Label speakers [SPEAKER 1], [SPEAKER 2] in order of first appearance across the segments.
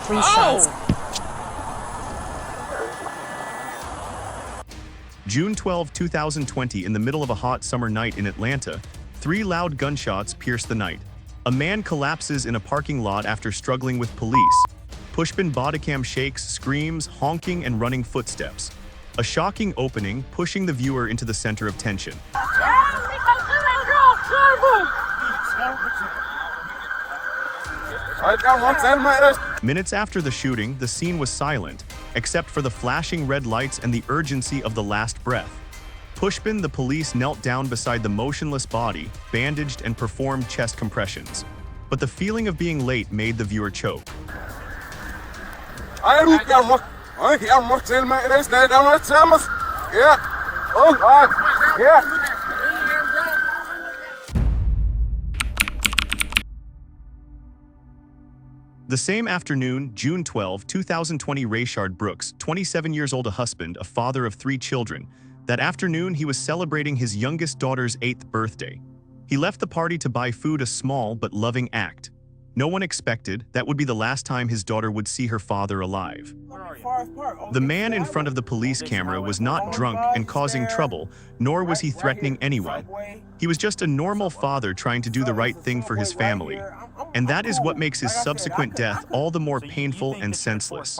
[SPEAKER 1] 3 shots.
[SPEAKER 2] June 12, 2020, in the middle of a hot summer night in Atlanta, 3 loud gunshots pierce the night. A man collapses in a parking lot after struggling with police. Pushpin Bodycam shakes, screams, honking, and running footsteps. A shocking opening, pushing the viewer into the center of tension. Minutes after the shooting, the scene was silent, except for the flashing red lights and the urgency of the last breath. Pushpin, the police knelt down beside the motionless body, bandaged and performed chest compressions. But the feeling of being late made the viewer choke. The same afternoon, June 12, 2020, Rayshard Brooks, 27 years old, a husband, a father of 3 children. That afternoon, he was celebrating his youngest daughter's 8th birthday. He left the party to buy food, a small but loving act. No one expected that would be the last time his daughter would see her father alive. The man in front of the police camera was not drunk and causing trouble, nor was he threatening anyone. He was just a normal father trying to do the right thing for his family. And that is what makes his subsequent death all the more painful and senseless.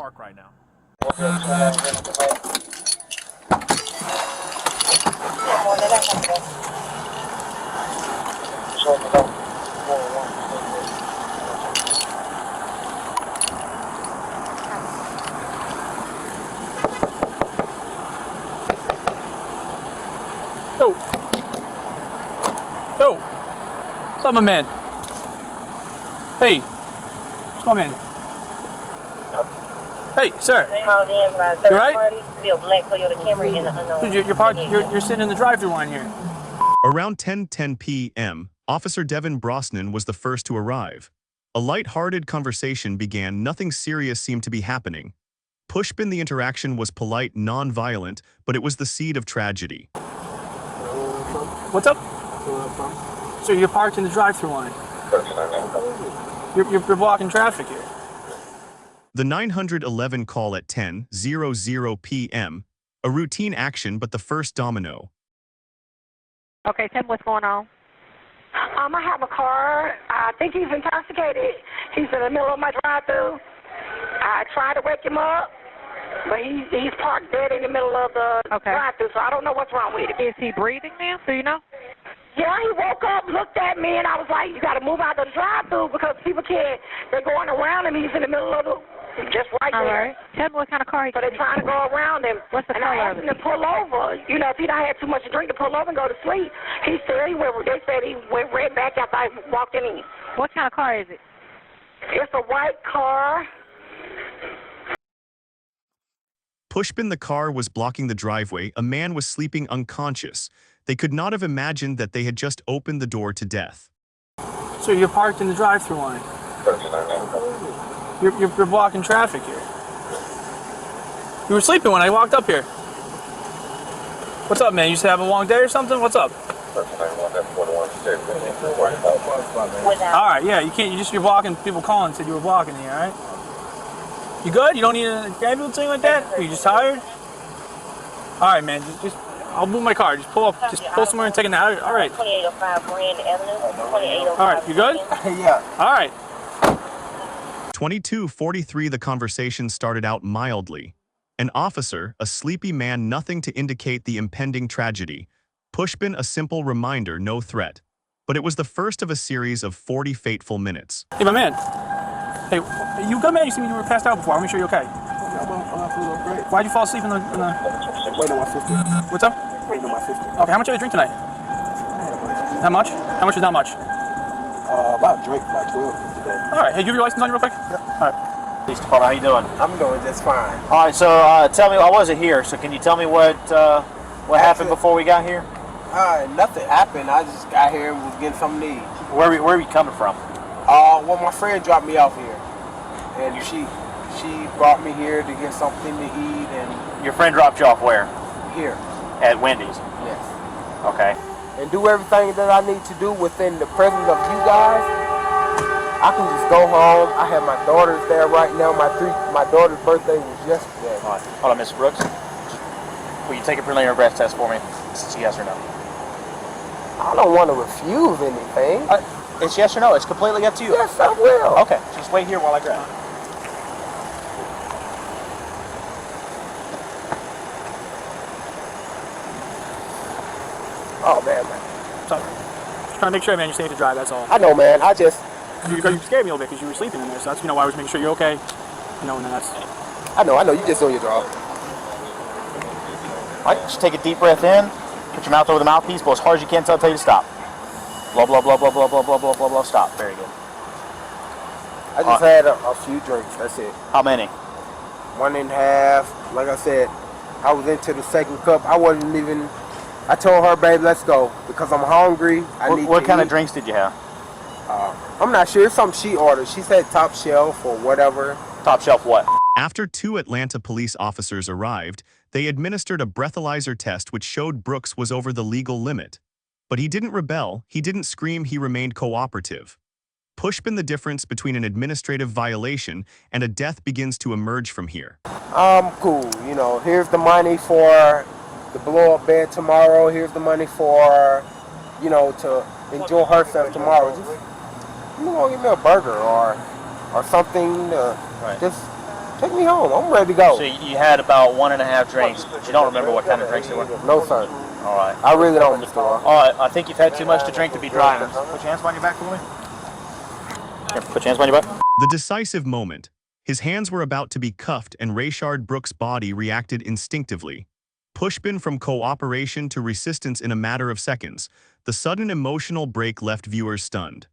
[SPEAKER 1] Yo, what's up, my man? Hey, what's up, man? Hey, sir. You right? You're sitting in the drive-thru line here.
[SPEAKER 2] Around 10:10 p.m., Officer Devin Brosnan was the first to arrive. A light-hearted conversation began. Nothing serious seemed to be happening. Pushpin, the interaction was polite, non-violent, but it was the seed of tragedy.
[SPEAKER 1] What's up? So you're parked in the drive-thru line. You're blocking traffic here.
[SPEAKER 2] The 911 call at 10:00 p.m., a routine action, but the first domino.
[SPEAKER 3] Okay, Tim, what's going on?
[SPEAKER 4] I have a car. I think he's intoxicated. He's in the middle of my drive-thru. I tried to wake him up, but he's parked dead in the middle of the drive-thru, so I don't know what's wrong with him.
[SPEAKER 3] Is he breathing now? Do you know?
[SPEAKER 4] Yeah, he woke up, looked at me, and I was like, you got to move out of the drive-thru because people can't. They're going around him. He's in the middle of the, just right there.
[SPEAKER 3] All right. Tell me what kind of car he
[SPEAKER 4] So they're trying to go around him.
[SPEAKER 3] What's the
[SPEAKER 4] and
[SPEAKER 3] color
[SPEAKER 4] I asked
[SPEAKER 3] of
[SPEAKER 4] him to pull over. You know, if he done had too much to drink, to pull over and go to sleep. He said they said he went right back after I walked in.
[SPEAKER 3] What kind of car is it?
[SPEAKER 4] It's a white car.
[SPEAKER 2] Pushpin, the car was blocking the driveway. A man was sleeping unconscious. They could not have imagined that they had just opened the door to death.
[SPEAKER 1] So you're parked in the drive-thru line. You're blocking traffic here. You were sleeping when I walked up here. What's up, man? You just have a long day or something? What's up? All right, yeah, you're blocking people calling, said you were blocking here, all right? You good? You don't need an ambulance or anything like that? Are you just tired? All right, man, just I'll move my car. Just pull somewhere and take a nap. All right.
[SPEAKER 4] 2805 Grand Avenue.
[SPEAKER 1] All right, you good?
[SPEAKER 5] Yeah.
[SPEAKER 1] All right.
[SPEAKER 2] 22:43, the conversation started out mildly. An officer, a sleepy man, nothing to indicate the impending tragedy. Pushpin, a simple reminder, no threat. But it was the first of a series of 40 fateful minutes.
[SPEAKER 1] Hey, my man. Hey, you good, man? You seem you were passed out before. Let me sure you're okay. Why'd you fall asleep in the...
[SPEAKER 5] Wait on my sister.
[SPEAKER 1] What's up?
[SPEAKER 5] Wait on my sister.
[SPEAKER 1] Okay, how much did you drink tonight? That much? How much is that much?
[SPEAKER 5] About a drink, like 12 today.
[SPEAKER 1] All right, hey, give your license on you real quick?
[SPEAKER 5] Yeah.
[SPEAKER 1] All right.
[SPEAKER 6] Police department, how you doing?
[SPEAKER 5] I'm doing just fine.
[SPEAKER 6] All right, so tell me, I wasn't here, so can you tell me what happened before we got here?
[SPEAKER 5] Nothing happened. I just got here and was getting something to eat.
[SPEAKER 6] Where are you coming from?
[SPEAKER 5] Well, my friend dropped me off here, and she brought me here to get something to eat. And
[SPEAKER 6] Your friend dropped you off where?
[SPEAKER 5] here,
[SPEAKER 6] At Wendy's.
[SPEAKER 5] yes.
[SPEAKER 6] Okay.
[SPEAKER 5] And do everything that I need to do within the presence of you guys. I can just go home. I have my daughters there right now. My daughter's birthday was yesterday.
[SPEAKER 6] All right. Hold on, Mr. Brooks. Will you take a preliminary breath test for me? It's yes or no.
[SPEAKER 5] I don't want to refuse anything.
[SPEAKER 6] It's yes or no. It's completely up to you.
[SPEAKER 5] Yes, I will.
[SPEAKER 6] Okay. Just wait here while I grab it.
[SPEAKER 5] Oh, man.
[SPEAKER 1] So, just trying to make sure, man, you're safe to drive, that's all.
[SPEAKER 5] I know, man. I just...
[SPEAKER 1] You scared me a little bit because you were sleeping in there, so that's, why I was making sure you're okay. And then that's...
[SPEAKER 5] I know. You just doing your job.
[SPEAKER 6] All right, just take a deep breath in. Put your mouth over the mouthpiece, blow as hard as you can until I tell you to stop. Blow, blow, blow, blow, blow, blow, blow, blow, blow, blow. Stop. Very good.
[SPEAKER 5] I just had a few drinks. That's it.
[SPEAKER 6] How many?
[SPEAKER 5] 1.5. Like I said, I was into the second cup. I wasn't even... I told her, babe, let's go because I'm hungry.
[SPEAKER 6] What kind of drinks did you have?
[SPEAKER 5] I'm not sure. It's something she ordered. She said top shelf or whatever.
[SPEAKER 6] Top shelf what?
[SPEAKER 2] After 2 Atlanta police officers arrived, they administered a breathalyzer test which showed Brooks was over the legal limit. But he didn't rebel, he didn't scream, he remained cooperative. Pushpin the difference between an administrative violation and a death begins to emerge from here.
[SPEAKER 5] Cool. Here's the money for the blow-up bed tomorrow. Here's the money for, to enjoy herself tomorrow. Just, give me a burger or something.
[SPEAKER 6] Right.
[SPEAKER 5] Just take me home. I'm ready to go.
[SPEAKER 6] So you had about 1.5 drinks, but you don't remember what kind of drinks they were?
[SPEAKER 5] No, sir.
[SPEAKER 6] All right.
[SPEAKER 5] I really don't, Mr. Ross.
[SPEAKER 6] All right. I think you've had too much to drink to be driving. Put your hands behind your back for me. Here, put your hands behind your back.
[SPEAKER 2] The decisive moment. His hands were about to be cuffed and Rayshard Brooks' body reacted instinctively. Pushpin from cooperation to resistance in a matter of seconds. The sudden emotional break left viewers stunned.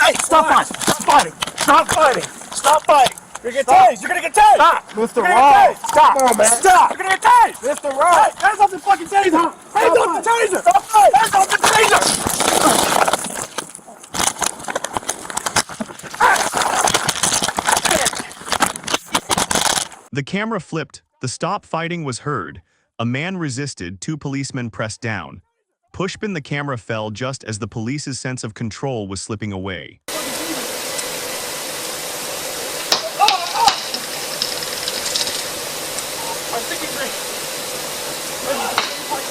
[SPEAKER 6] Hey, stop fighting! Stop fighting! Stop fighting! Stop fighting! You're gonna get tased! You're gonna get tased!
[SPEAKER 5] Stop, Mr. Ross.
[SPEAKER 6] Stop!
[SPEAKER 5] Come on, man.
[SPEAKER 6] Stop! You're gonna get tased!
[SPEAKER 5] Mr. Ross.
[SPEAKER 6] Hey, hands off the fucking taser! Hands off the taser! Stop fighting! Hands off the taser!
[SPEAKER 2] The camera flipped, the stop fighting was heard. A man resisted, 2 policemen pressed down. Pushpin the camera fell just as the police's sense of control was slipping away.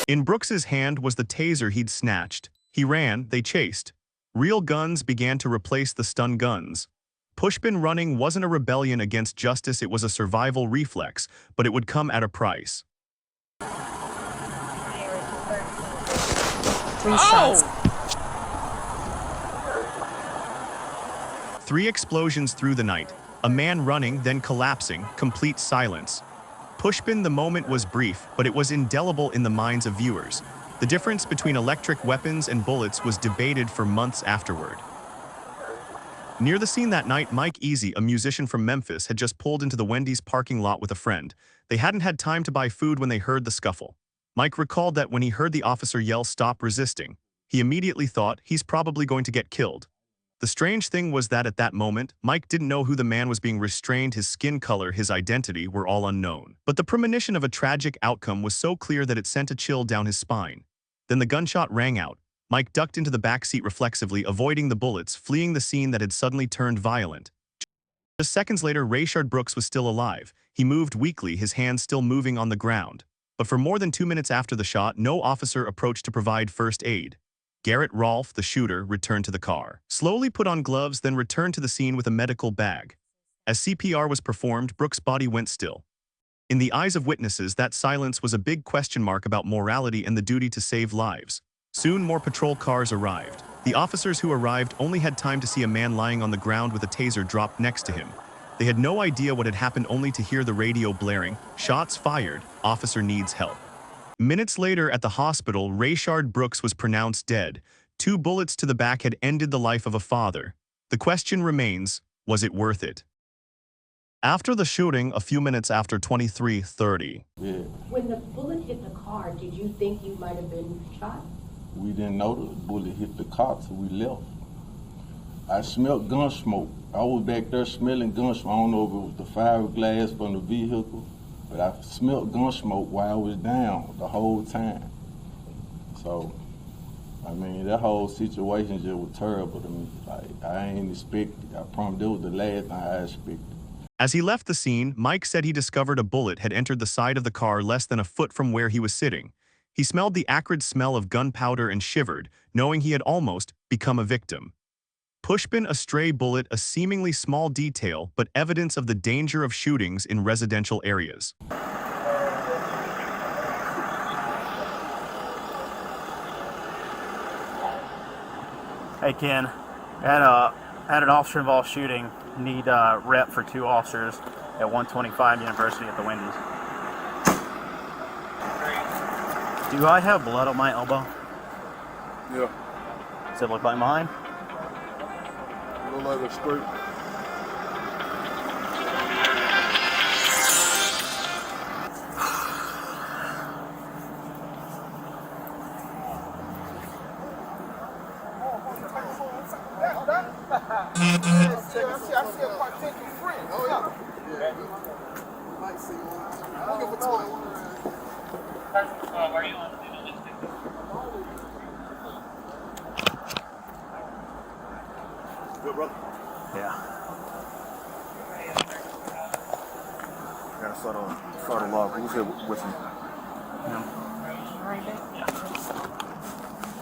[SPEAKER 2] In Brooks's hand was the taser he'd snatched. He ran, they chased. Real guns began to replace the stun guns. Pushpin running wasn't a rebellion against justice, it was a survival reflex, but it would come at a price.
[SPEAKER 7] 3 shots.
[SPEAKER 2] 3 explosions through the night. A man running, then collapsing, complete silence. Pushpin the moment was brief, but it was indelible in the minds of viewers. The difference between electric weapons and bullets was debated for months afterward. Near the scene that night, Mike Easy, a musician from Memphis, had just pulled into the Wendy's parking lot with a friend. They hadn't had time to buy food when they heard the scuffle. Mike recalled that when he heard the officer yell, "Stop resisting," he immediately thought, he's probably going to get killed. The strange thing was that at that moment, Mike didn't know who the man was being restrained. His skin color, his identity were all unknown. But the premonition of a tragic outcome was so clear that it sent a chill down his spine. Then the gunshot rang out. Mike ducked into the back seat reflexively, avoiding the bullets, fleeing the scene that had suddenly turned violent. Just seconds later, Rayshard Brooks was still alive. He moved weakly, his hands still moving on the ground. But for more than 2 minutes after the shot, no officer approached to provide first aid. Garrett Rolfe, the shooter, returned to the car. Slowly put on gloves, then returned to the scene with a medical bag. As CPR was performed, Brooks' body went still. In the eyes of witnesses, that silence was a big question mark about morality and the duty to save lives. Soon, more patrol cars arrived. The officers who arrived only had time to see a man lying on the ground with a taser dropped next to him. They had no idea what had happened, only to hear the radio blaring, "Shots fired, officer needs help." Minutes later at the hospital, Rayshard Brooks was pronounced dead. 2 bullets to the back had ended the life of a father. The question remains, was it worth it? After the shooting, a few minutes after 23:30.
[SPEAKER 8] Yeah.
[SPEAKER 9] When the bullet hit the car, did you think you might have been shot?
[SPEAKER 8] We didn't know the bullet hit the car till we left. I smelled gun smoke. I was back there smelling gun smoke. I don't know if it was the fiberglass from the vehicle, but I smelled gun smoke while I was down the whole time. So, I mean, that whole situation just was terrible to me. Like, I ain't expected. I promise it was the last thing I expected.
[SPEAKER 2] As he left the scene, Mike said he discovered a bullet had entered the side of the car less than a foot from where he was sitting. He smelled the acrid smell of gunpowder and shivered, knowing he had almost become a victim. Pushpin, a stray bullet, a seemingly small detail, but evidence of the danger of shootings in residential areas.
[SPEAKER 6] Hey Ken, had an officer-involved shooting. Need rep for 2 officers at 125 University at the Wendy's. Do I have blood on my elbow?
[SPEAKER 10] Yeah.
[SPEAKER 6] Does it look like mine?
[SPEAKER 10] Look like a straight.
[SPEAKER 6] Yeah. Got a photo log. Who's here with you?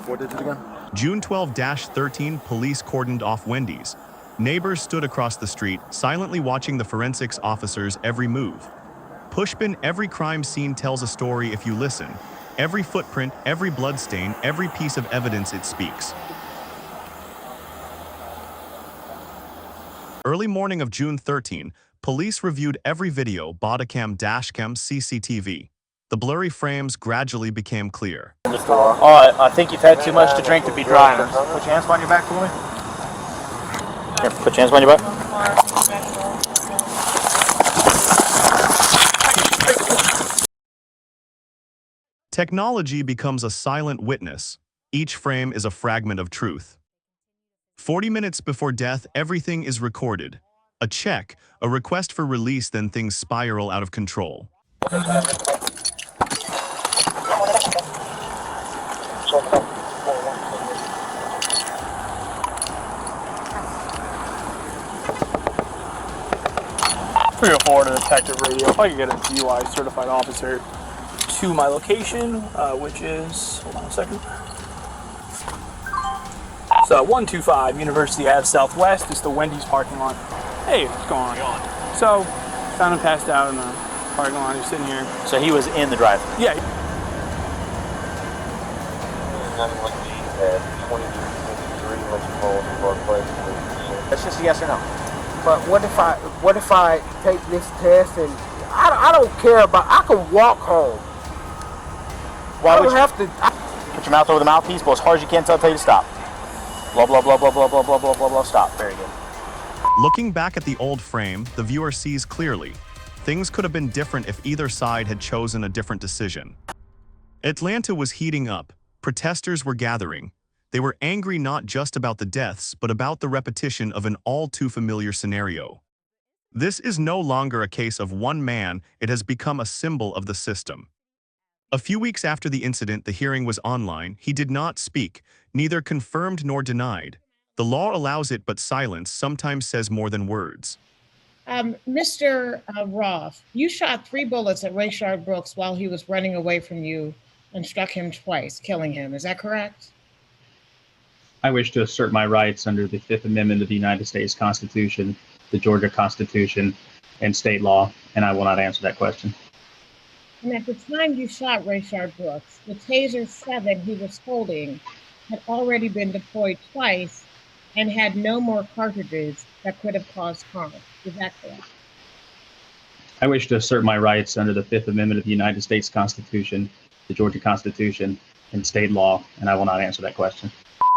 [SPEAKER 6] What did it again?
[SPEAKER 2] June 12-13, police cordoned off Wendy's. Neighbors stood across the street, silently watching the forensics officers' every move. Pushpin, every crime scene tells a story if you listen. Every footprint, every bloodstain, every piece of evidence it speaks. Early morning of June 13, police reviewed every video, Bodycam, dashcam, CCTV. The blurry frames gradually became clear.
[SPEAKER 6] Oh, I think you've had too much to drink to be driving. Put your hands behind your back for me. Here, put your hands behind your back.
[SPEAKER 2] Technology becomes a silent witness. Each frame is a fragment of truth. 40 minutes before death, everything is recorded. A check, a request for release, then things spiral out of control.
[SPEAKER 1] to detective radio. If I could get a DUI certified officer to my location, which is, hold on a second. So 125 University Ave Southwest. It's the Wendy's parking lot. Hey, what's going on? So found him passed out in the parking lot. He's sitting here.
[SPEAKER 6] So he was in the drive-thru?
[SPEAKER 1] Yeah.
[SPEAKER 6] That's just a yes or no.
[SPEAKER 5] But what if I take this test and I don't care about, I can walk home.
[SPEAKER 6] Why
[SPEAKER 5] I
[SPEAKER 6] would
[SPEAKER 5] don't
[SPEAKER 6] you
[SPEAKER 5] have to.
[SPEAKER 6] put your mouth over the mouthpiece, blow as hard as you can until I tell you to stop. Blah, blah, blah, blah, blah, blah, blah, blah, blah, blah, stop. Very good.
[SPEAKER 2] Looking back at the old frame, the viewer sees clearly. Things could have been different if either side had chosen a different decision. Atlanta was heating up. Protesters were gathering. They were angry not just about the deaths, but about the repetition of an all-too-familiar scenario. This is no longer a case of one man, it has become a symbol of the system. A few weeks after the incident, the hearing was online. He did not speak, neither confirmed nor denied. The law allows it, but silence sometimes says more than words.
[SPEAKER 11] Mr. Rolfe, you shot 3 bullets at Rayshard Brooks while he was running away from you and struck him twice, killing him. Is that correct?
[SPEAKER 12] I wish to assert my rights under the 5th Amendment of the United States Constitution, the Georgia Constitution, and state law, and I will not answer that question.
[SPEAKER 11] And at the time you shot Rayshard Brooks, the taser 7 he was holding had already been deployed twice and had no more cartridges that could have caused harm. Is that correct?
[SPEAKER 12] I wish to assert my rights under the 5th Amendment of the United States Constitution, the Georgia Constitution, and state law, and I will not answer that question.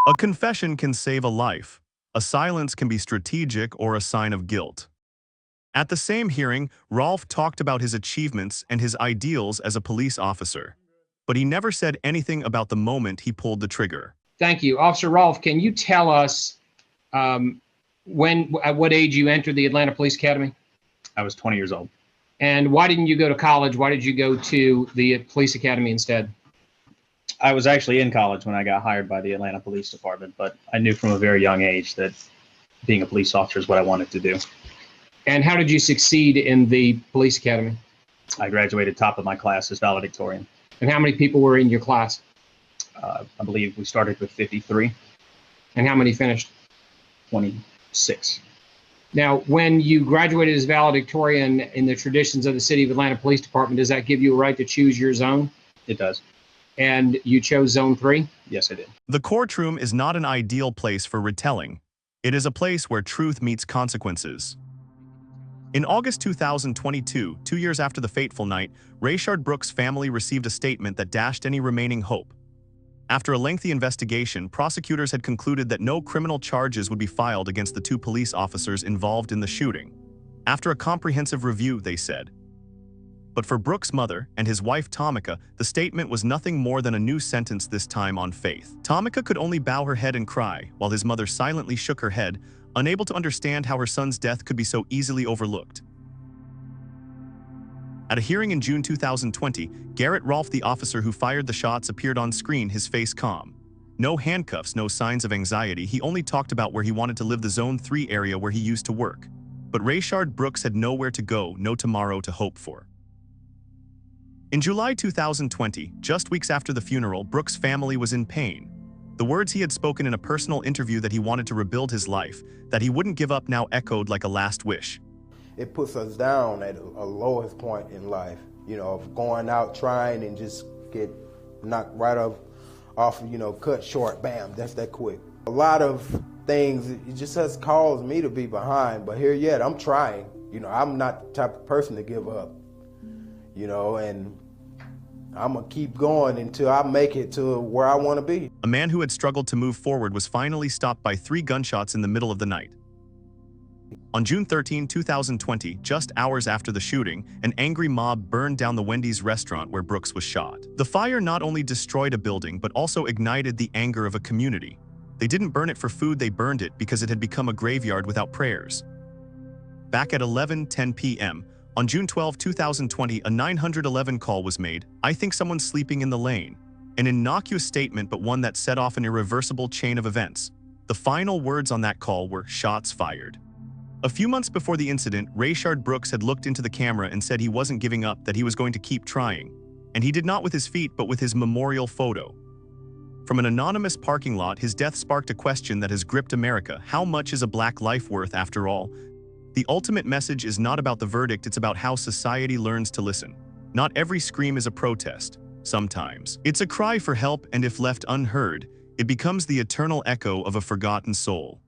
[SPEAKER 2] A confession can save a life. A silence can be strategic or a sign of guilt. At the same hearing, Rolfe talked about his achievements and his ideals as a police officer. But he never said anything about the moment he pulled the trigger.
[SPEAKER 13] Thank you. Officer Rolfe, can you tell us at what age you entered the Atlanta Police Academy?
[SPEAKER 12] I was 20 years old.
[SPEAKER 13] And why didn't you go to college? Why did you go to the police academy instead?
[SPEAKER 12] I was actually in college when I got hired by the Atlanta Police Department, but I knew from a very young age that being a police officer is what I wanted to do.
[SPEAKER 13] And how did you succeed in the police academy?
[SPEAKER 12] I graduated top of my class as valedictorian.
[SPEAKER 13] And how many people were in your class?
[SPEAKER 12] I believe we started with 53.
[SPEAKER 13] And how many finished?
[SPEAKER 12] 26.
[SPEAKER 13] Now, when you graduated as valedictorian in the traditions of the City of Atlanta Police Department, does that give you a right to choose your zone?
[SPEAKER 12] It does.
[SPEAKER 13] And you chose Zone 3?
[SPEAKER 12] Yes, I did.
[SPEAKER 2] The courtroom is not an ideal place for retelling. It is a place where truth meets consequences. In August 2022, 2 years after the fateful night, Rayshard Brooks' family received a statement that dashed any remaining hope. After a lengthy investigation, prosecutors had concluded that no criminal charges would be filed against the 2 police officers involved in the shooting. After a comprehensive review, they said. But for Brooks' mother and his wife Tamika, the statement was nothing more than a new sentence, this time on faith. Tamika could only bow her head and cry, while his mother silently shook her head, unable to understand how her son's death could be so easily overlooked. At a hearing in June 2020, Garrett Rolfe, the officer who fired the shots, appeared on screen, his face calm. No handcuffs, no signs of anxiety. He only talked about where he wanted to live, the Zone 3 area where he used to work. But Rayshard Brooks had nowhere to go, no tomorrow to hope for. In July 2020, just weeks after the funeral, Brooks' family was in pain. The words he had spoken in a personal interview that he wanted to rebuild his life, that he wouldn't give up, now echoed like a last wish.
[SPEAKER 5] It puts us down at a lowest point in life, you know, of going out trying and just get knocked right off, you know, cut short, bam, that's that quick. A lot of things, it just has caused me to be behind, but here yet, I'm trying. You know, I'm not the type of person to give up, you know, and I'm gonna keep going until I make it to where I want to be.
[SPEAKER 2] A man who had struggled to move forward was finally stopped by 3 gunshots in the middle of the night. On June 13, 2020, just hours after the shooting, an angry mob burned down the Wendy's restaurant where Brooks was shot. The fire not only destroyed a building, but also ignited the anger of a community. They didn't burn it for food, they burned it because it had become a graveyard without prayers. Back at 11:10 p.m., on June 12, 2020, a 911 call was made. "I think someone's sleeping in the lane." An innocuous statement, but one that set off an irreversible chain of events. The final words on that call were, "Shots fired." A few months before the incident, Rayshard Brooks had looked into the camera and said he wasn't giving up, that he was going to keep trying. And he did not with his feet, but with his memorial photo. From an anonymous parking lot, his death sparked a question that has gripped America. How much is a black life worth after all? The ultimate message is not about the verdict, it's about how society learns to listen. Not every scream is a protest. Sometimes it's a cry for help, and if left unheard, it becomes the eternal echo of a forgotten soul.